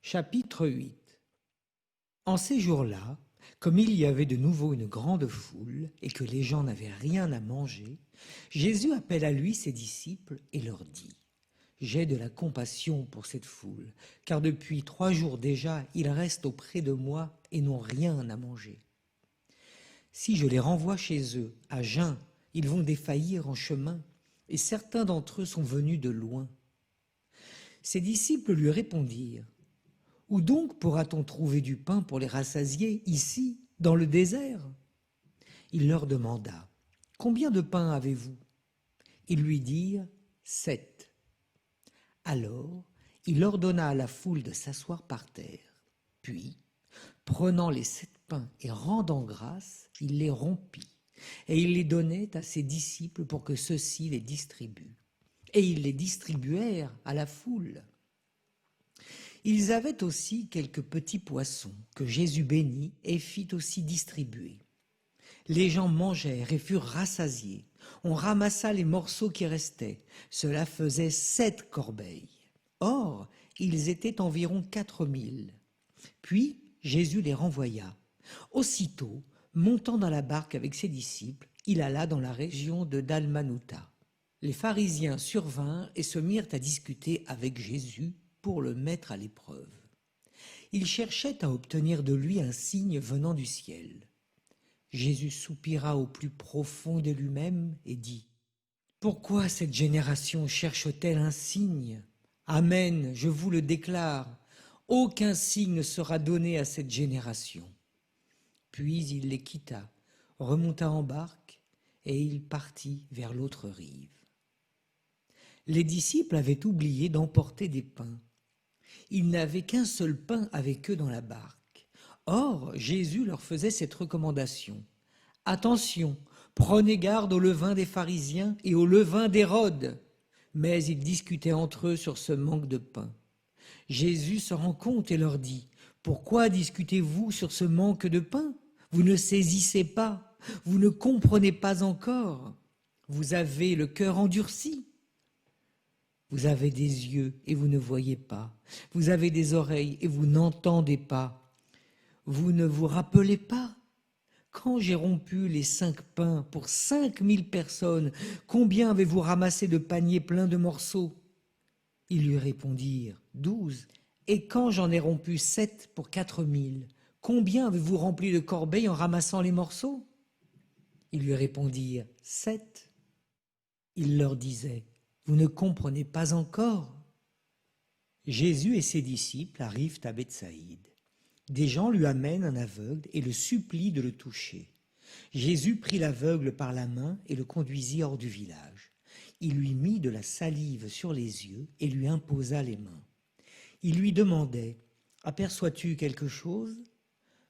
Chapitre 8. En ces jours-là, comme il y avait de nouveau une grande foule et que les gens n'avaient rien à manger, Jésus appelle à lui ses disciples et leur dit : « J'ai de la compassion pour cette foule, car depuis 3 jours déjà, ils restent auprès de moi et n'ont rien à manger. Si je les renvoie chez eux, à jeun, ils vont défaillir en chemin, et certains d'entre eux sont venus de loin. » Ses disciples lui répondirent : « Où donc pourra-t-on trouver du pain pour les rassasier, ici, dans le désert ?» Il leur demanda : « Combien de pain avez-vous » Ils lui dirent : « 7. » Alors il ordonna à la foule de s'asseoir par terre. Puis, prenant les 7 pains et rendant grâce, il les rompit, et il les donnait à ses disciples pour que ceux-ci les distribuent. Et ils les distribuèrent à la foule. Ils avaient aussi quelques petits poissons que Jésus bénit et fit aussi distribuer. Les gens mangèrent et furent rassasiés. On ramassa les morceaux qui restaient. Cela faisait 7 corbeilles. Or, ils étaient environ 4000. Puis Jésus les renvoya. Aussitôt, montant dans la barque avec ses disciples, il alla dans la région de Dalmanutha. Les pharisiens survinrent et se mirent à discuter avec Jésus pour le mettre à l'épreuve. Ils cherchaient à obtenir de lui un signe venant du ciel. Jésus soupira au plus profond de lui-même et dit : « Pourquoi cette génération cherche-t-elle un signe ? Amen, je vous le déclare, aucun signe ne sera donné à cette génération. » Puis il les quitta, remonta en barque, et il partit vers l'autre rive. Les disciples avaient oublié d'emporter des pains. Ils n'avaient qu'un seul pain avec eux dans la barque. Or, Jésus leur faisait cette recommandation : « Attention, prenez garde au levain des pharisiens et au levain d'Hérode. » Mais ils discutaient entre eux sur ce manque de pain. Jésus se rend compte et leur dit : « Pourquoi discutez-vous sur ce manque de pain ? Vous ne saisissez pas, vous ne comprenez pas encore. Vous avez le cœur endurci. Vous avez des yeux et vous ne voyez pas. Vous avez des oreilles et vous n'entendez pas. Vous ne vous rappelez pas ? Quand j'ai rompu les 5 pains pour 5000 personnes, combien avez-vous ramassé de paniers pleins de morceaux ? » Ils lui répondirent : « 12. Et quand j'en ai rompu 7 pour 4000, combien avez-vous rempli de corbeilles en ramassant les morceaux ? » Ils lui répondirent : « 7. » Il leur disait : « Vous ne comprenez pas encore ?» Jésus et ses disciples arrivent à Bethsaïde. Des gens lui amènent un aveugle et le supplient de le toucher. Jésus prit l'aveugle par la main et le conduisit hors du village. Il lui mit de la salive sur les yeux et lui imposa les mains. Il lui demandait : « Aperçois-tu quelque chose ?»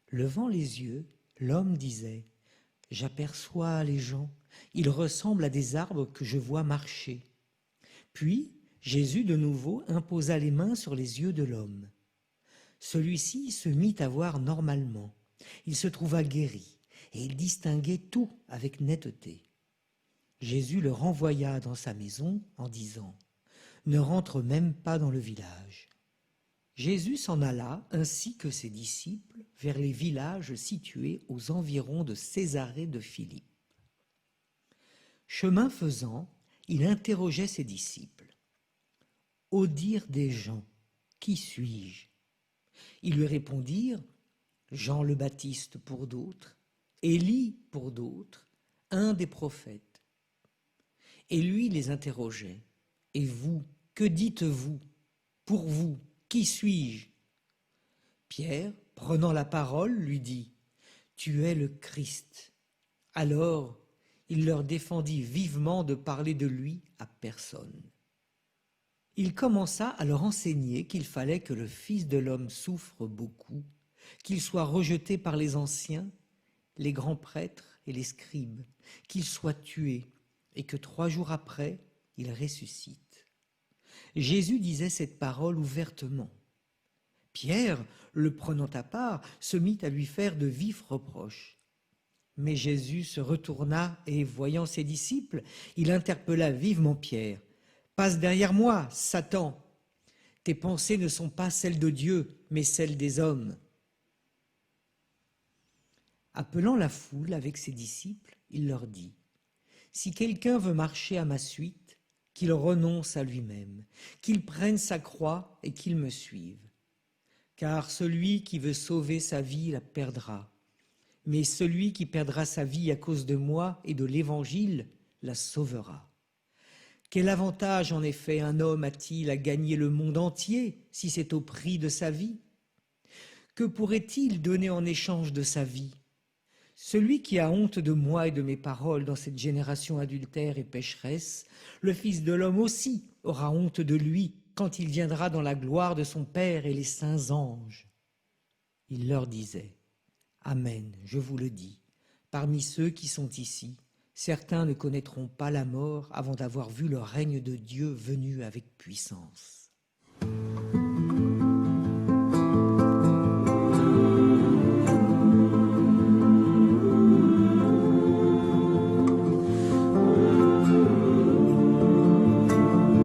Levant les yeux, l'homme disait : « J'aperçois les gens, ils ressemblent à des arbres que je vois marcher. » Puis Jésus de nouveau imposa les mains sur les yeux de l'homme. Celui-ci se mit à voir normalement. Il se trouva guéri et il distinguait tout avec netteté. Jésus le renvoya dans sa maison en disant : « Ne rentre même pas dans le village. » Jésus s'en alla, ainsi que ses disciples, vers les villages situés aux environs de Césarée de Philippe. Chemin faisant, il interrogeait ses disciples : « Au dire des gens, qui suis-je » Ils lui répondirent : « Jean le Baptiste pour d'autres, Élie pour d'autres, un des prophètes. » Et lui les interrogeait : « Et vous, que dites-vous ? Pour vous, qui suis-je » Pierre, prenant la parole, lui dit : « Tu es le Christ. » Alors il leur défendit vivement de parler de lui à personne. Il commença à leur enseigner qu'il fallait que le Fils de l'homme souffre beaucoup, qu'il soit rejeté par les anciens, les grands prêtres et les scribes, qu'il soit tué et que 3 jours après, il ressuscite. Jésus disait cette parole ouvertement. Pierre, le prenant à part, se mit à lui faire de vifs reproches. Mais Jésus se retourna et, voyant ses disciples, il interpella vivement Pierre. « Passe derrière moi, Satan ! Tes pensées ne sont pas celles de Dieu, mais celle des hommes. » Appelant la foule avec ses disciples, il leur dit : « Si quelqu'un veut marcher à ma suite, qu'il renonce à lui-même, qu'il prenne sa croix et qu'il me suive. Car celui qui veut sauver sa vie la perdra, mais celui qui perdra sa vie à cause de moi et de l'Évangile la sauvera. Quel avantage en effet un homme a-t-il à gagner le monde entier si c'est au prix de sa vie ? Que pourrait-il donner en échange de sa vie ? Celui qui a honte de moi et de mes paroles dans cette génération adultère et pécheresse, le Fils de l'homme aussi aura honte de lui quand il viendra dans la gloire de son Père et les saints anges. » Il leur disait : « Amen, je vous le dis, parmi ceux qui sont ici, certains ne connaîtront pas la mort avant d'avoir vu le règne de Dieu venu avec puissance. »